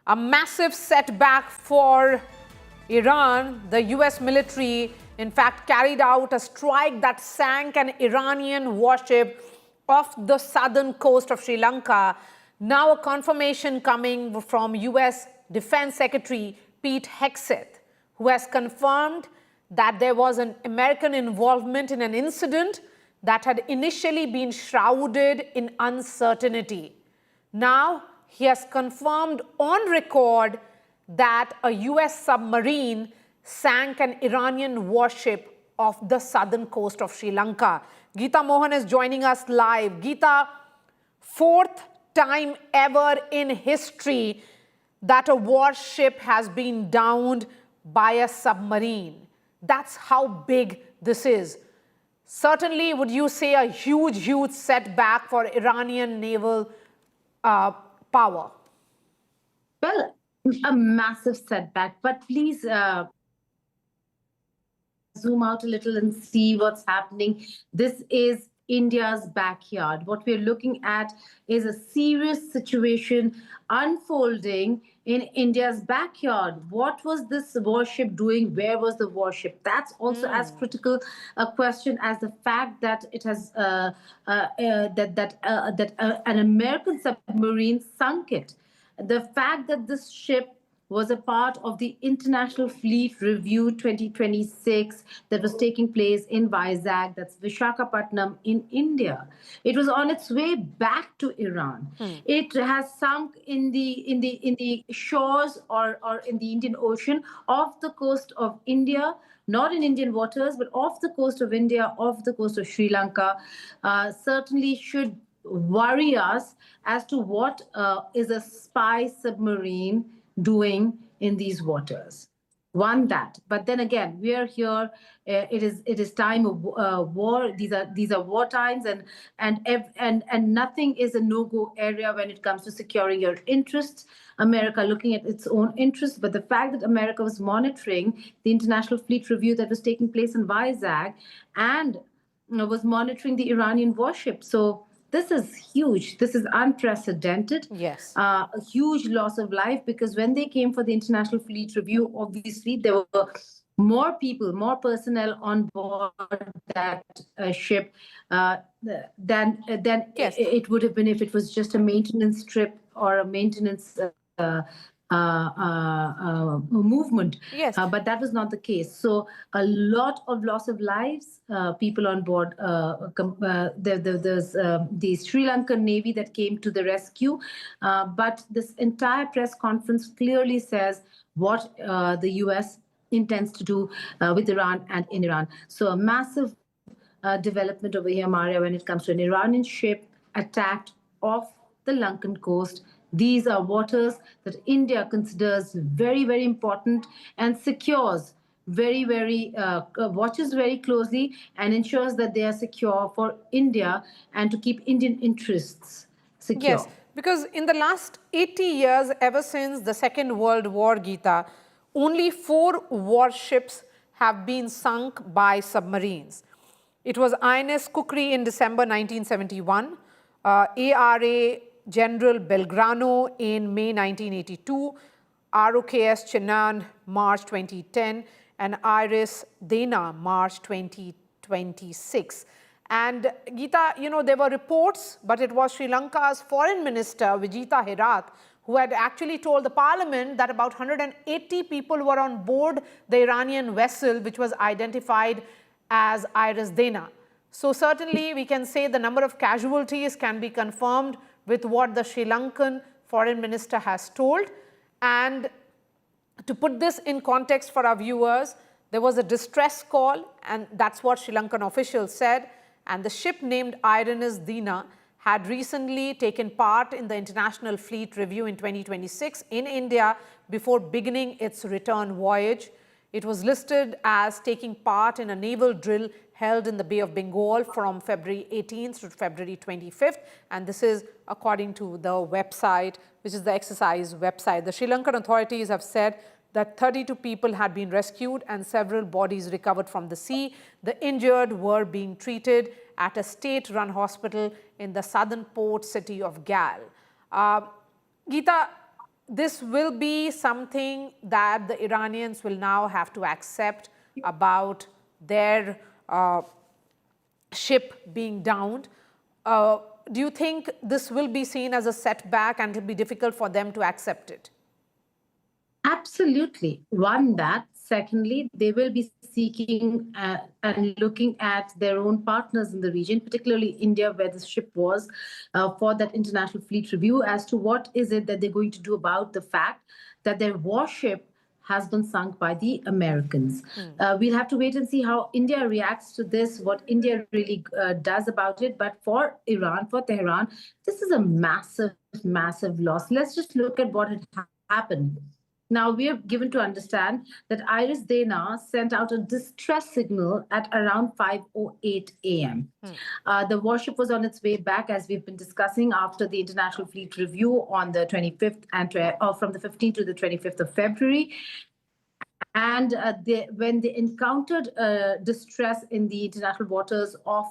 A massive setback for Iran. The US military, in fact, carried out a strike that sank an Iranian warship off the southern coast of Sri Lanka. Now a confirmation coming from US Defense Secretary Pete Hegseth, who has confirmed that there was an American involvement in an incident that had initially been shrouded in uncertainty. Now, he has confirmed on record that a US submarine sank an Iranian warship off the southern coast of Sri Lanka. Geeta Mohan is joining us live. Geeta, fourth time ever in history that a warship has been downed by a submarine. That's how big this is. Certainly, would you say a huge setback for Iranian naval power? Well, a massive setback, but please zoom out a little and see what's happening. This is India's backyard. What we're looking at is a serious situation unfolding in India's backyard. What was this warship doing? Where was the warship? That's also as critical a question as the fact that it has an American submarine sunk it. The fact that this ship was a part of the International Fleet Review 2026 that was taking place in Vizag, that's Vishakhapatnam in India. It was on its way back to Iran. It has sunk in the shores or in the Indian Ocean off the coast of India, not in Indian waters, but off the coast of India, off the coast of Sri Lanka. Certainly should worry us as to what is a spy submarine doing in these waters. One, that, but then again, we are here. It is time of war. These are war times, and nothing is a no-go area when it comes to securing your interests. America looking at its own interests, but the fact that America was monitoring the International Fleet Review that was taking place in Vizag and was monitoring the Iranian warship. So this is huge. This is unprecedented. Yes. A huge loss of life, because when they came for the International Fleet Review, obviously there were more people, more personnel on board that ship than Yes. it would have been if it was just a maintenance trip or a maintenance movement. Yes. But that was not the case. So a lot of loss of lives, people on board. There's the Sri Lankan Navy that came to the rescue. But this entire press conference clearly says what the US intends to do with Iran and in Iran. So a massive development over here, Maria, when it comes to an Iranian ship attacked off the Lankan coast. These are waters that India considers very, very important and secures watches very closely and ensures that they are secure for India and to keep Indian interests secure. Yes, because in the last 80 years, ever since the Second World War, Geeta, only 4 warships have been sunk by submarines. It was INS Kukri in December 1971, ARA General Belgrano in May 1982, ROKS Chennai, March 2010, and IRIS Dena, March 2026. And Geeta, you know, there were reports, but it was Sri Lanka's Foreign Minister, Vijita Herath, who had actually told the parliament that about 180 people were on board the Iranian vessel, which was identified as IRIS Dena. So certainly we can say the number of casualties can be confirmed with what the Sri Lankan foreign minister has told. And to put this in context for our viewers, there was a distress call, and that's what Sri Lankan officials said. And the ship named IRIS Dena had recently taken part in the International Fleet Review in 2026 in India before beginning its return voyage. It was listed as taking part in a naval drill held in the Bay of Bengal from February 18th to February 25th. And this is according to the website, which is the exercise website. The Sri Lankan authorities have said that 32 people had been rescued and several bodies recovered from the sea. The injured were being treated at a state-run hospital in the southern port city of Galle. Geeta, this will be something that the Iranians will now have to accept about their ship being downed. Do you think this will be seen as a setback and it will be difficult for them to accept it? Absolutely. One, that. Secondly, they will be seeking and looking at their own partners in the region, particularly India, where the ship was, for that international fleet review as to what is it that they're going to do about the fact that their warship has been sunk by the Americans. We'll have to wait and see how India reacts to this, what India really does about it. But for Iran, for Tehran, this is a massive, massive loss. Let's just look at what had happened. Now, we are given to understand that IRIS Dena sent out a distress signal at around 5:08 a.m. The warship was on its way back, as we've been discussing, after the International Fleet Review on the 25th and from the 15th to the 25th of February. And when they encountered distress in the international waters of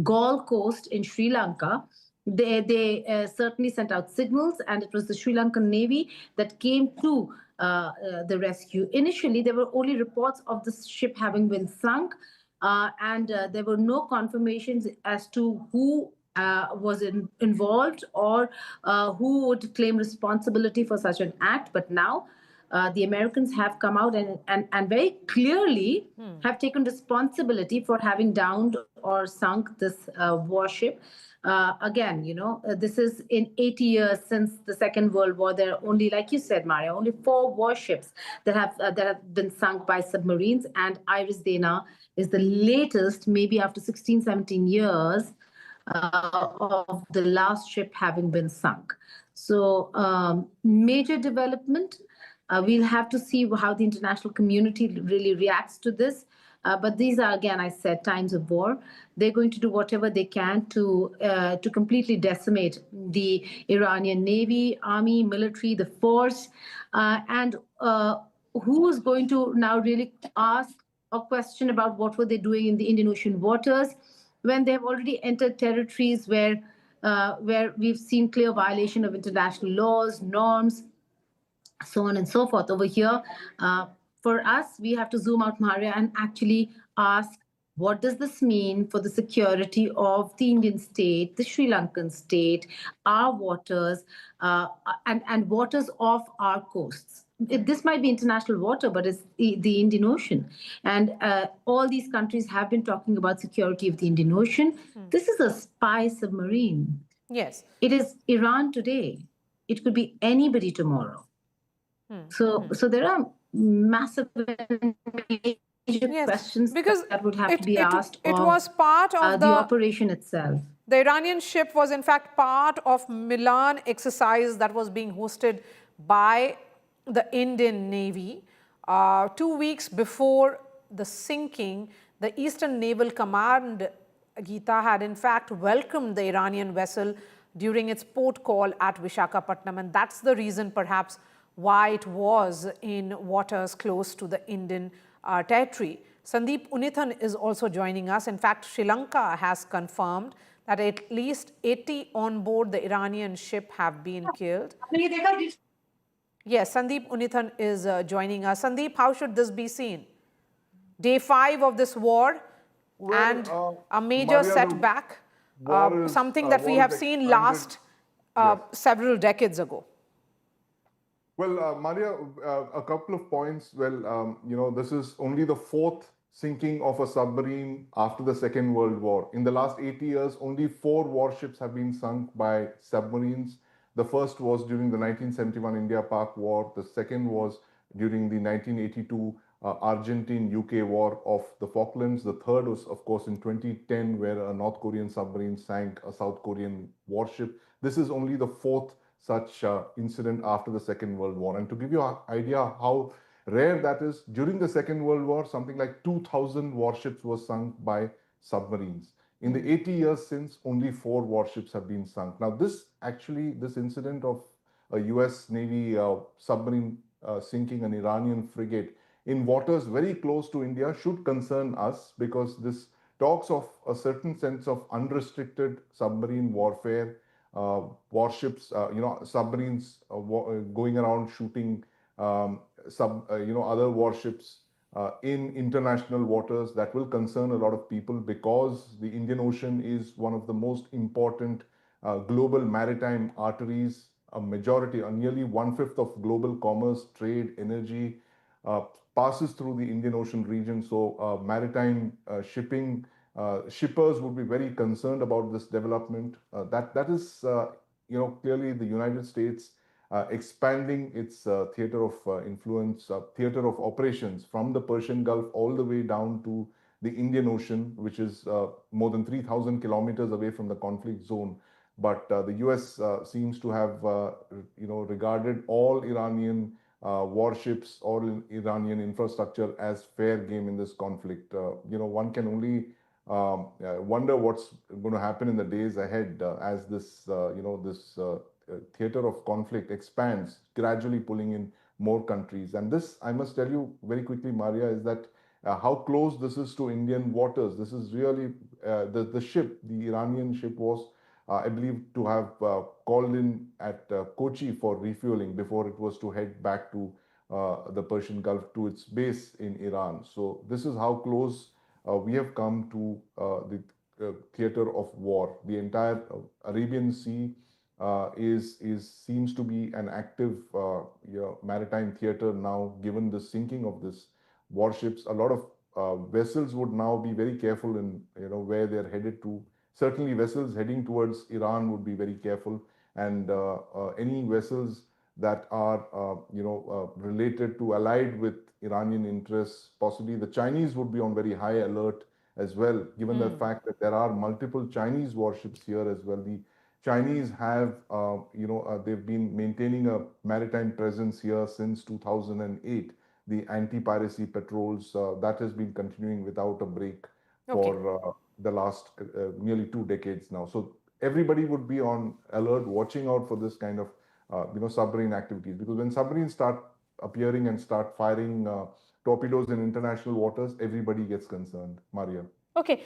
Galle coast in Sri Lanka, they certainly sent out signals, and it was the Sri Lankan Navy that came to the rescue. Initially, there were only reports of the ship having been sunk, and there were no confirmations as to who was involved or who would claim responsibility for such an act. But now the Americans have come out and very clearly have taken responsibility for having downed or sunk this warship. Again, this is in 80 years since the Second World War. There are only, like you said, Maria, only 4 warships that have been sunk by submarines, and IRIS Dena is the latest, maybe after 16, 17 years of the last ship having been sunk. So major development. We'll have to see how the international community really reacts to this. But these are, again, I said, times of war. They're going to do whatever they can to completely decimate the Iranian Navy, army, military, the force. And who is going to now really ask a question about what were they doing in the Indian Ocean waters when they have already entered territories where we've seen clear violation of international laws, norms, so on and so forth. Over here, for us, we have to zoom out, Maria, and actually ask, what does this mean for the security of the Indian state, the Sri Lankan state, our waters, and waters off our coasts? This might be international water, but it's the Indian Ocean. And all these countries have been talking about security of the Indian Ocean. This is a spy submarine. Yes. It is Iran today. It could be anybody tomorrow. So there are massive questions because that would have to be asked. It was part of the operation itself. The Iranian ship was in fact part of Milan exercise that was being hosted by the Indian Navy. 2 weeks before the sinking, the Eastern Naval Command, Geeta, had in fact welcomed the Iranian vessel during its port call at Vishakhapatnam, and that's the reason perhaps why it was in waters close to the Indian territory. Sandeep Unithan is also joining us. In fact, Sri Lanka has confirmed that at least 80 on board the Iranian ship have been killed. Yes, Sandeep Unithan is joining us. Sandeep, how should this be seen? Day 5 of this war, and a major setback, something that we have seen last several decades ago. Well, Maria, a couple of points. Well, this is only the 4th sinking of a submarine after the Second World War. In the last 80 years, only 4 warships have been sunk by submarines. The first was during the 1971 India-Pak War. The second was during the 1982 Argentine-UK War of the Falklands. The third was, of course, in 2010, where a North Korean submarine sank a South Korean warship. This is only the 4th such incident after the Second World War. And to give you an idea how rare that is, during the Second World War, something like 2,000 warships were sunk by submarines. In the 80 years since, only 4 warships have been sunk. Now, this incident of a US Navy submarine sinking an Iranian frigate in waters very close to India should concern us, because this talks of a certain sense of unrestricted submarine warfare, warships, submarines going around shooting other warships in international waters. That will concern a lot of people because the Indian Ocean is one of the most important global maritime arteries. A majority, nearly 1/5 of global commerce, trade, energy uh, passes through the Indian Ocean region. So, maritime shipping shippers would be very concerned about this development. That is, clearly the United States expanding its theater of influence, theater of operations from the Persian Gulf all the way down to the Indian Ocean, which is more than 3,000 kilometers away from the conflict zone. But the US seems to have, regarded all Iranian warships or Iranian infrastructure as fair game in this conflict. One can only wonder what's going to happen in the days ahead as this theater of conflict expands, gradually pulling in more countries. And this, I must tell you very quickly, Maria, is that how close this is to Indian waters. This is really the ship, the Iranian ship was, I believe, to have called in at Kochi for refueling before it was to head back to the Persian Gulf to its base in Iran. So this is how close we have come to the theater of war. The entire Arabian Sea is seems to be an active maritime theater now. Given the sinking of this warships, a lot of vessels would now be very careful in where they're headed to. Certainly, vessels heading towards Iran would be very careful, and any vessels that are related to allied with Iranian interests, possibly the Chinese would be on very high alert as well, given the fact that there are multiple Chinese warships here as well. The Chinese have, they've been maintaining a maritime presence here since 2008. The anti-piracy patrols, that has been continuing without a break for the last nearly 2 decades now. So everybody would be on alert, watching out for this kind of, submarine activities. Because when submarines start appearing and start firing torpedoes in international waters, everybody gets concerned, Maria. Okay,